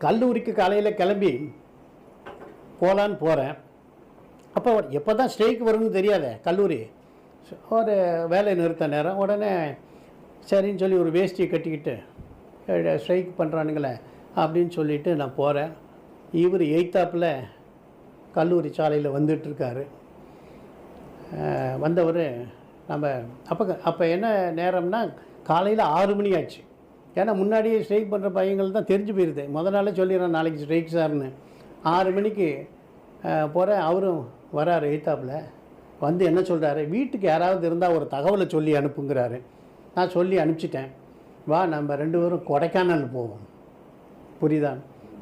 கல்லூரிக்கு காலையில் கிளம்பி போகலான்னு போகிறேன். அப்போ எப்போ தான் ஸ்ட்ரைக் வரும்னு தெரியாதே கல்லூரி. ஒரு வேலை நிறுத்த நேரம். உடனே சரின்னு சொல்லி ஒரு வேஷ்டியை கட்டிக்கிட்டு ஸ்ட்ரைக் பண்ணுறானுங்களே அப்படின்னு சொல்லிவிட்டு நான் போகிறேன். இவர் எய்த்தாப்பில் கல்லூரி சாலையில் வந்துட்டுருக்காரு. வந்தவர் நம்ம அப்போ என்ன நேரம்னா காலையில் 6 மணி ஆச்சு. ஏன்னா முன்னாடியே ஸ்ட்ரைக் பண்ணுற பையங்கள் தான் தெரிஞ்சு போயிடுது. முதல் நாளே சொல்லிடுறேன் நாளைக்கு ஸ்ட்ரைக் சார்னு. 6 மணிக்கு போகிறேன். அவரும் வராரு எய்த்தாப்பில். வந்து என்ன சொல்கிறாரு, வீட்டுக்கு யாராவது இருந்தால் ஒரு தகவலை சொல்லி அனுப்புங்கிறாரு. நான் சொல்லி அனுப்பிச்சிட்டேன். வா நம்ம 2 பேரும் கொடைக்கானல் போவோம். புரியுதா?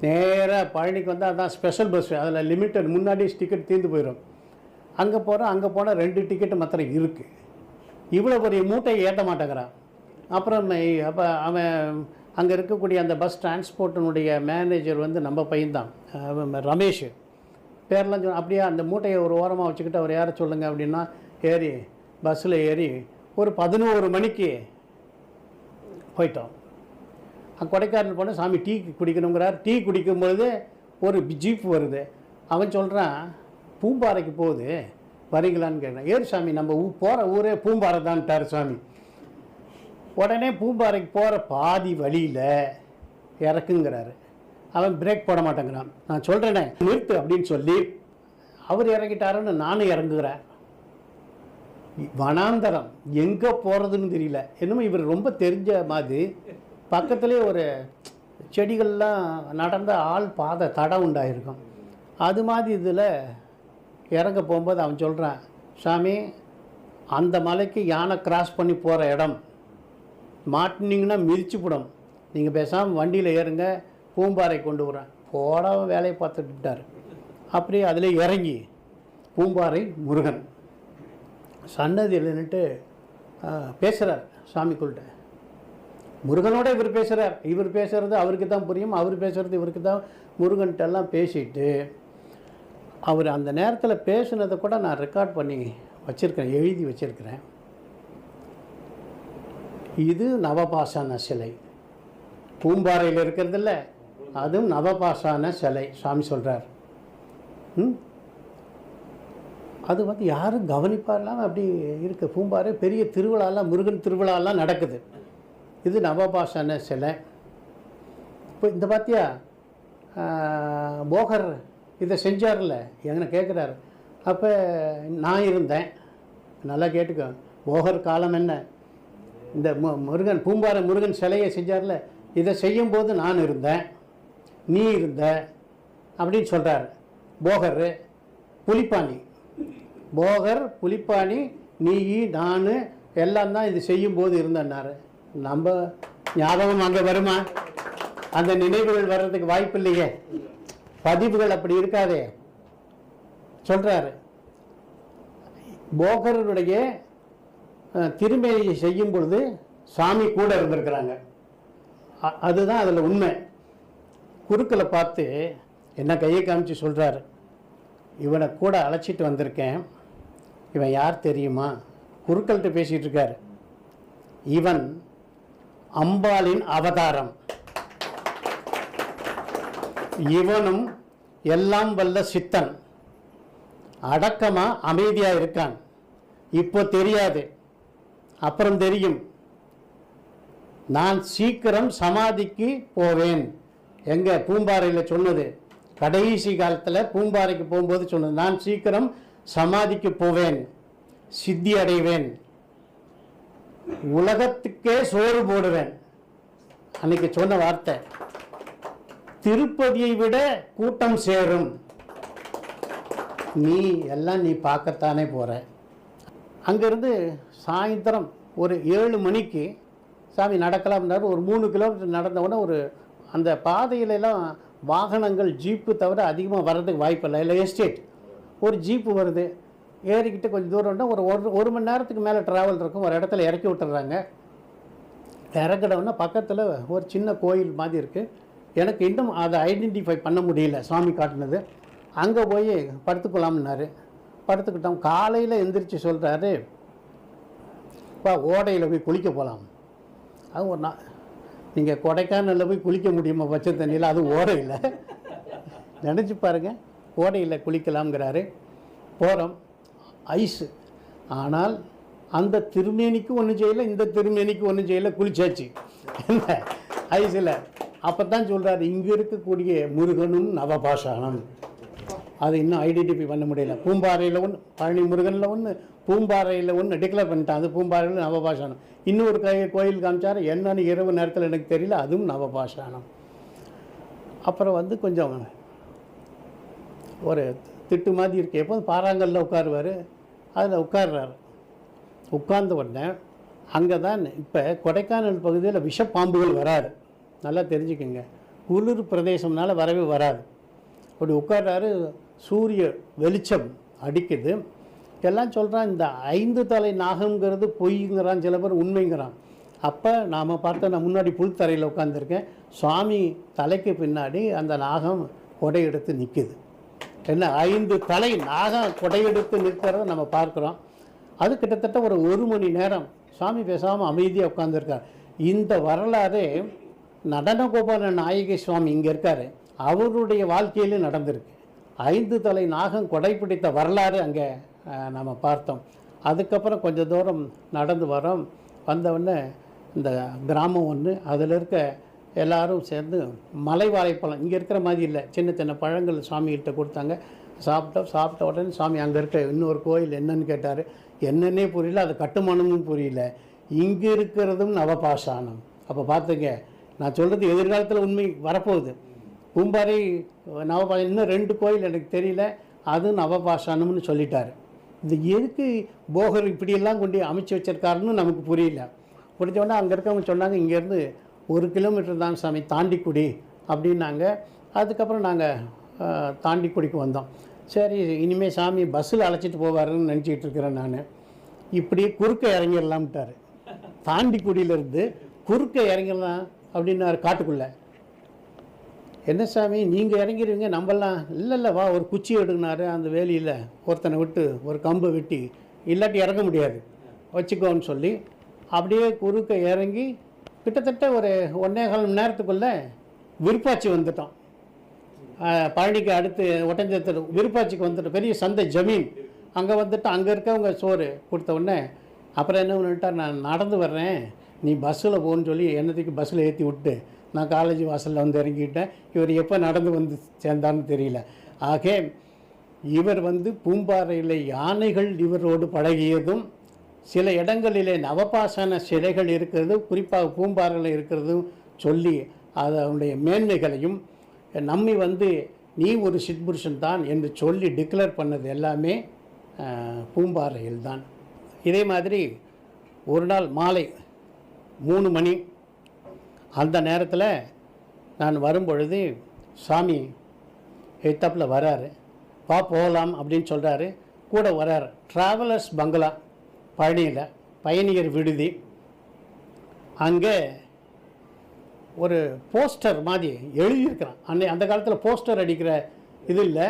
நேராக பழனிக்கு வந்தால் அதான் ஸ்பெஷல் பஸ். அதில் லிமிட்டட், முன்னாடி டிக்கெட் தீர்ந்து போயிடும். அங்கே போகிறோம். அங்கே போனால் 2 டிக்கெட்டு மாத்திரம் இருக்குது. இவ்வளோ பெரிய மூட்டையை ஏற்ற மாட்டேங்கிறான். அப்புறம் அப்போ அவன் அங்கே இருக்கக்கூடிய அந்த பஸ் டிரான்ஸ்போர்ட்டினுடைய மேனேஜர் வந்து நம்ம பையன்தான், ரமேஷ் பேர்லாம் சொன்ன. அப்படியே அந்த மூட்டையை ஒரு ஓரமாக வச்சுக்கிட்டு அவர் யாரை சொல்லுங்கள் அப்படின்னா ஏறி பஸ்ஸில் ஏறி ஒரு 11 மணிக்கு போயிட்டோம். கொடைக்கானல் போனால் சாமி டீ குடிக்கணுங்கிறார். டீ குடிக்கும்பொழுது ஒரு ஜீப் வருது. அவன் சொல்கிறான் பூம்பாறைக்கு போகுது, வரீங்களான்னு கேட்டேன். ஏறு சாமி, நம்ம போகிற ஊரே பூம்பாறை தான்ட்டார் சாமி. உடனே பூம்பாறைக்கு போகிற பாதி வழியில் இறக்குங்கிறாரு. அவன் பிரேக் போட மாட்டேங்கிறான். நான் சொல்கிறேனே நிறுத்து அப்படின்னு சொல்லி அவர் இறங்கிட்டாருன்னு நானும் இறங்குகிறேன். வனாந்தரம் எங்கே போகிறதுன்னு தெரியல. என்னமோ இவர் ரொம்ப தெரிஞ்ச மாதிரி பக்கத்துலேயே ஒரு செடிகள்லாம் நடந்த ஆள் பாதை தடம் உண்டாயிருக்கும். அது மாதிரி இதில் இறங்க போகும்போது அவன் சொல்கிறான், சாமி அந்த மலைக்கு யானை கிராஸ் பண்ணி போகிற இடம், மாட்டினீங்கன்னா மிதிச்சு போடும், நீங்கள் பேசாமல் வண்டியில் ஏறுங்க, பூம்பாறை கொண்டு வரேன். போடாமல் வேலையை பார்த்துட்டுட்டார். அப்படியே அதில் இறங்கி பூம்பாறை முருகன் சன்னதியில் நின்றுட்டு பேசுகிறார் சாமிக்குள்கிட்ட. முருகனோட இவர் பேசுகிறார். இவர் பேசுகிறது அவருக்கு தான் புரியும், அவர் பேசுகிறது இவருக்கு தான். முருகன்ட்டெல்லாம் பேசிட்டு அவர் அந்த நேரத்தில் பேசுனதை கூட நான் ரெக்கார்ட் பண்ணி வச்சுருக்கிறேன், எழுதி வச்சுருக்கிறேன். இது நவபாஷான சிலை. பூம்பாறையில் இருக்கிறதில்ல, அதுவும் நவபாஷான சிலை சாமி சொல்கிறார். அது வந்து யாரும் கவனிப்பாரெல்லாம் அப்படி இருக்குது. பூம்பாறை பெரிய திருவிழாலாம், முருகன் திருவிழாலாம் நடக்குது. இது நவபாஷான சிலை. இப்போ இந்த பார்த்தியா போகர் இதை செஞ்சார்ல, எങ്ങനെ கேட்குறாரு. அப்போ நான் இருந்தேன். நல்லா கேட்டுக்கோ, போகர் காலம் என்ன, இந்த முருகன் பூம்பாறை முருகன் சிலையை செஞ்சார்ல, இதை செய்யும்போது நான் இருந்தேன், நீ இருந்த அப்படின்னு சொல்கிறார். போகர் புலிப்பாணி, போகர் புலிப்பாணி, நீ நான் எல்லாம் தான் இது செய்யும்போது இருந்தேன்னாரு. நம்ம ஞாபகம் அங்கே வருமா? அந்த நினைவுகள் வர்றதுக்கு வாய்ப்பு இல்லையே, பதிவுகள் அப்படி இருக்காதே. சொல்கிறாரு, போகருடைய திருமேனியை செய்யும் பொழுது சாமி கூட இருந்திருக்கிறாங்க. அதுதான் அதில் உண்மை. குருக்களை பார்த்து என்ன கையை காமிச்சு சொல்கிறாரு, இவனை கூட அழைச்சிட்டு வந்திருக்கேன், இவன் யார் தெரியுமா? குருக்கள்கிட்ட பேசிகிட்டு இருக்கார். இவன் அம்பாளின் அவதாரம், இவனும் எல்லாம் வல்ல சித்தன், அடக்கமாக அமைதியாக இருக்கான். இப்போ தெரியாது, அப்புறம் தெரியும். நான் சீக்கிரம் சமாதிக்கு போவேன். எங்கே? பூம்பாறையில் சொன்னது. கடைசி காலத்தில் பூம்பாறைக்கு போகும்போது சொன்னது, நான் சீக்கிரம் சமாதிக்கு போவேன், சித்தி அடைவேன், உலகத்துக்கே சோறு போடுவேன். அன்னைக்கு சொன்ன வார்த்தை. திருப்பதியை விட கூட்டம் சேரும், நீ எல்லாம் நீ பார்க்கத்தானே போகிற. அங்கேருந்து சாயந்தரம் ஒரு 7 மணிக்கு சாமி நடக்கலாம்னாரு. ஒரு 3 கிலோமீட்டர் நடந்தவுடனே ஒரு அந்த பாதையிலெல்லாம் வாகனங்கள் ஜீப்பு தவிர அதிகமாக வர்றதுக்கு வாய்ப்பு இல்லை. இல்லை எஸ்டேட் ஒரு ஜீப்பு வருது, ஏறிக்கிட்டு கொஞ்சம் தூரம்னா ஒரு மணி நேரத்துக்கு மேலே ட்ராவல் இருக்கும். ஒரு இடத்துல இறக்கி விட்டுறாங்க. இறக்கிடவுன்னா பக்கத்தில் ஒரு சின்ன கோயில் மாதிரி இருக்குது. எனக்கு இன்னும் அதை ஐடென்டிஃபை பண்ண முடியல, சாமி காட்டினது. அங்கே போய் படுத்துக்கலாம்னாரு. படுத்துக்கிட்டோம். காலையில் எந்திரிச்சு சொல்கிறாரு, இப்போ ஓடையில் போய் குளிக்க போகலாம். அது ஒரு நீங்கள் கொடைக்கானலில் போய் குளிக்க முடியுமா பச்சை தண்ணியில்? அது ஓடையில். நினச்சி பாருங்கள், ஓடையில் குளிக்கலாம்ங்கிறாரு. போகிறோம், ஐஸு. ஆனால் அந்த திருமேனிக்கு ஒன்றும் செய்யலை, இந்த திருமேனிக்கு ஒன்றும் செய்யலை, குளிச்சாச்சு என்ன ஐஸில். அப்போ தான் சொல்கிறாரு, இங்கே இருக்கக்கூடிய முருகனும் நவபாஷானம். அது இன்னும் ஐடென்டிஃபை பண்ண முடியல. பூம்பாறையில் ஒன்று, பழனி முருகனில் ஒன்று, பூம்பாறையில் ஒன்று டிக்ளேர் பண்ணிட்டான். அது பூம்பாறையில் நவபாஷானம். இன்னொரு கோயில் காமிச்சார், என்னன்னு இரவு நேரத்தில் எனக்கு தெரியல, அதுவும் நவபாஷானம். அப்புறம் வந்து கொஞ்சம் ஒரு திட்டு மாதிரி இருக்கு. எப்போதும் பாறாங்கல்ல உட்காருவார், அதில் உட்கார்றாரு. உட்கார்ந்த உடனே அங்கே தான் இப்போ கொடைக்கானல் பகுதியில் விஷப்பாம்புகள் வராது, நல்லா தெரிஞ்சுக்கோங்க. குளிர் பிரதேசம்னால வரவே வராது. அப்படி உட்கார்றாரு, சூரிய வெளிச்சம் அடிக்குது. எல்லாம் சொல்கிறான், இந்த 5 தலை நாகங்கிறது பொய்ங்கிறான், சில பேர் உண்மைங்கிறான். அப்போ நாம் பார்த்தா, நான் முன்னாடி புல் தரையில் உட்காந்துருக்கேன், சுவாமி தலைக்கு பின்னாடி அந்த நாகம் கொடையெடுத்து நிற்குது. என்ன 5 தலை நாகம் கொடையெடுத்து நிற்கிறத நம்ம பார்க்குறோம். அது கிட்டத்தட்ட ஒரு 1 மணி நேரம் சுவாமி பேசாமல் அமைதியாக உட்காந்துருக்கார். இந்த வரலாறு நடனகோபால நாயகி சுவாமி இங்கே இருக்கார், அவருடைய வாழ்க்கையிலும் நடந்திருக்கு. 5 தலை நாகம் கொடை பிடித்த வரலாறு அங்கே நம்ம பார்த்தோம். அதுக்கப்புறம் கொஞ்சம் தூரம் நடந்து வரோம். வந்தவுடனே இந்த கிராமம் ஒன்று, அதில் இருக்க எல்லோரும் சேர்ந்து மலை வாழைப்பழம், இங்கே இருக்கிற மாதிரி இல்லை, சின்ன சின்ன பழங்கள் சுவாமிகிட்ட கொடுத்தாங்க. சாப்பிட்ட உடனே சுவாமி அங்கே இருக்க இன்னொரு கோயில் என்னன்னு கேட்டார். என்னன்னே புரியல, அது கட்டுமானமும் புரியல. இங்கே இருக்கிறதும் நவபாஷானம். அப்போ பார்த்துங்க, நான் சொல்கிறது எதிர்காலத்தில் உண்மை வரப்போகுது. பூம்பாறை நவபாஷானம், இன்னும் 2 கோயில் எனக்கு தெரியல, அது நவபாஷானம்னு சொல்லிட்டார். இது எதுக்கு போகர் இப்படியெல்லாம் கொண்டு அமைச்சு வச்சிருக்காருன்னு நமக்கு புரியல. பிடிச்சோடனே அங்கே இருக்கவங்க சொன்னாங்க, இங்கேருந்து 1 கிலோமீட்டர் தான் சாமி தாண்டிக்குடி அப்படின்னாங்க. அதுக்கப்புறம் நாங்கள் தாண்டிக்குடிக்கு வந்தோம். சரி, இனிமேல் சாமி பஸ்ஸில் அழைச்சிட்டு போவாருன்னு நினச்சிக்கிட்டு இருக்கிறேன் நான். இப்படி குறுக்க இறங்கிடலாம்ட்டார். தாண்டிக்குடியிலேருந்து குறுக்க இறங்கிடலாம் அப்படின்னாரு காட்டுக்குள்ளே. என்ன சாமி நீங்கள் இறங்கிடுவீங்க, நம்பலாம்? இல்லை வா, ஒரு குச்சி எடுங்கினாரு. அந்த வேலியில் ஒருத்தனை விட்டு ஒரு கம்பை வெட்டி, இல்லாட்டி இறங்க முடியாது, வச்சுக்கோன்னு சொல்லி அப்படியே குறுக்க இறங்கி கிட்டத்தட்ட ஒரு 1.25 மணி நேரத்துக்குள்ளே விருப்பாச்சி வந்துட்டோம். பழனிக்கு அடுத்து ஒட்டஞ்சத்தில் விருப்பாச்சிக்கு வந்துட்டோம். பெரிய சந்தை ஜமீன் அங்கே வந்துட்டு, அங்கே இருக்கவங்க சோறு கொடுத்த உடனே அப்புறம் என்ன பண்ணிட்டார், நான் நடந்து வர்றேன், நீ பஸ்ஸில் போகணுன்னு சொல்லி என்னத்துக்கு பஸ்ஸில் ஏற்றி விட்டு நான் காலேஜ் வாசலில் வந்து இறங்கிட்டேன். இவர் எப்போ நடந்து வந்து சேர்ந்தான்னு தெரியல. ஆக இவர் வந்து பூம்பாறையில் யானைகள் இவரோடு பழகியதும், சில இடங்களிலே நவபாஷான சிலைகள் இருக்கிறது, குறிப்பாக பூம்பாறையில் இருக்கிறதும் சொல்லி அதனுடைய மேன்மைகளையும், நம்மை வந்து நீ ஒரு சித்புருஷன் தான் என்று சொல்லி டிக்ளேர் பண்ணது எல்லாமே பூம்பாறையில் தான். இதே மாதிரி ஒரு நாள் மாலை 3 மணி அந்த நேரத்தில் நான் வரும்பொழுது சாமி எத்தாப்பில் வராரு. வா போகலாம் அப்படின்னு சொல்கிறாரு. கூட வராரு. ட்ராவலர்ஸ் பங்களா பழனியில், பயணியர் விடுதி. அங்கே ஒரு போஸ்டர் மாதிரி எழுதியிருக்கிறான். அந்த காலத்தில் போஸ்டர் அடிக்கிற இது இல்லை,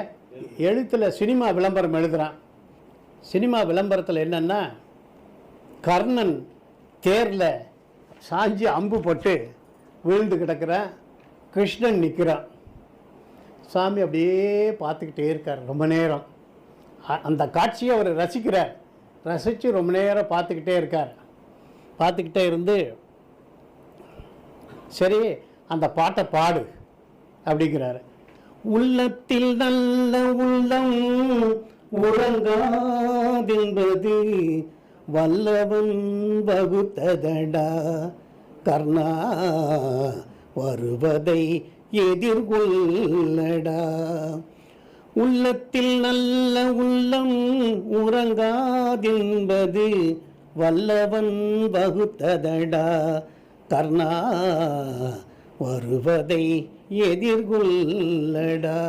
எழுத்தில் சினிமா விளம்பரம் எழுதுகிறான். சினிமா விளம்பரத்தில் என்னென்னா, கர்ணன் தேரில் சாஞ்சி அம்பு போட்டு விழுந்து கிடக்கிறான், கிருஷ்ணன் நிற்கிறான். சாமி அப்படியே பார்த்துக்கிட்டே இருக்கார் ரொம்ப நேரம். அந்த காட்சியை அவர் ரசிக்கிறார். ரசித்து ரொம்ப நேரம் பார்த்துக்கிட்டே இருக்கார். பார்த்துக்கிட்டே இருந்து, சரி அந்த பாட்டை பாடு அப்படிங்கிறாரு. உள்ளத்தில் நல்ல உள்ளம் உறங்காதென்பது வல்லவன் வகுத்ததடா கர்ணா, வருவதை எதிர்கொள்ளடா. உள்ளத்தில் நல்ல உள்ளம் உறங்காதென்பது வல்லவன் வகுத்ததடா கர்ணா, வருவதை எதிர்கொள்ளடா.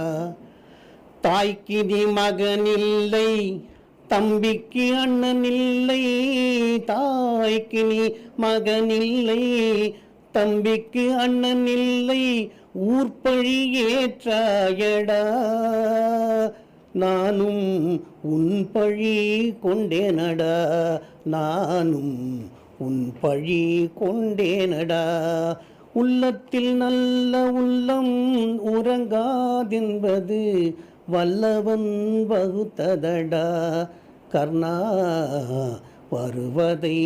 தாய்க்கு நீ மகனில்லை, தம்பிக்கு அண்ணனில்லை. தாய்க்கு நீ மகனில்லை, தம்பிக்கு அண்ணனில்லை. ஊர்பழி ஏற்றாயடா, நானும் உன் பழி கொண்டேனடா. நானும் உன் பழி கொண்டேனடா. உள்ளத்தில் நல்ல உள்ளம் உறங்காதென்பது வல்லவன் வகுத்ததடா கர்ணா, வருவதை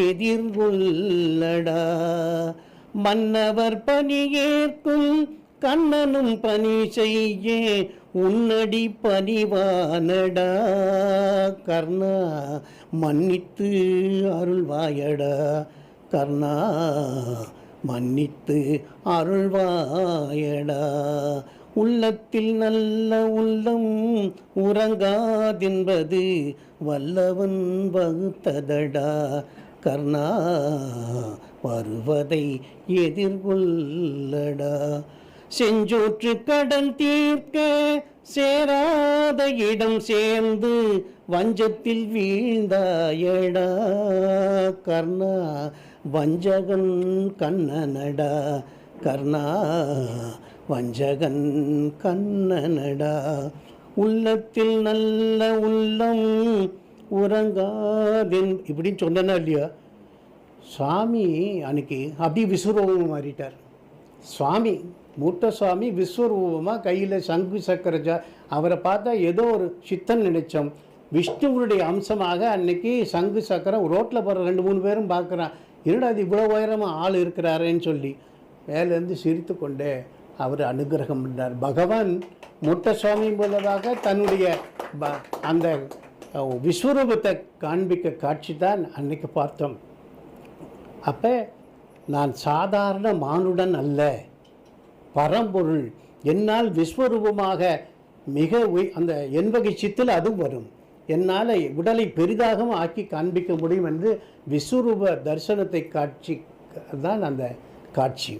எதிர்கொள்ளடா. மன்னவர் பணியேற்கும் கண்ணனும் பணி செய்ய உன்னடி பணிவானடா கர்ணா, மன்னித்து அருள்வாயடா கர்ணா, மன்னித்து அருள்வாயடா. உள்ளத்தில் நல்ல உள்ளம் உறங்காதென்பது வல்லவன் வகுத்ததடா கர்ணா, வருவதை எதிர்கொள்ளடா. செஞ்சோற்று கடன் தீர்க்க சேராத இடம் சேர்ந்து வஞ்சத்தில் வீழ்ந்தாயடா கர்ணா, வஞ்சகன் கண்ணனடா கர்ணா, வஞ்சகன் கண்ணனடா. உள்ளத்தில் நல்ல உள்ளம் உறங்காதென் இப்படின்னு சொன்னா இல்லையா, சுவாமி அன்னைக்கு அப்படியே விஸ்வரூபமாக மாறிட்டார். சுவாமி மூத்த சுவாமி விஸ்வரூபமாக கையில் சங்கு சக்கரஜா, அவரை பார்த்தா ஏதோ ஒரு சித்தன் நினைச்சோம். விஷ்ணுவனுடைய அம்சமாக அன்னைக்கு சங்கு சக்கரம் ரோட்டில் போகிற 2-3 பேரும் பார்க்குறான், என்னடா அது இவ்வளோ உயரமாக ஆள் இருக்கிறாரேன்னு சொல்லி மேலேருந்து சிரித்து கொண்டே அவர் அனுகிரகம் பண்ணார். பகவான் மூத்த சுவாமி மூலமாக தன்னுடைய அந்த விஸ்வரூபத்தை காண்பிக்க காட்சி தான் அன்னைக்கு பார்த்தோம். அப்போ நான் சாதாரண மானுடன் அல்ல, பரம்பொருள். என்னால் விஸ்வரூபமாக மிக அந்த எண்வகை சித்தில் அதுவும் வரும். என்னால் உடலை பெரிதாகவும் ஆக்கி காண்பிக்க முடியும் என்று விஸ்வரூப தரிசனத்தை காட்சி தான் அந்த காட்சி.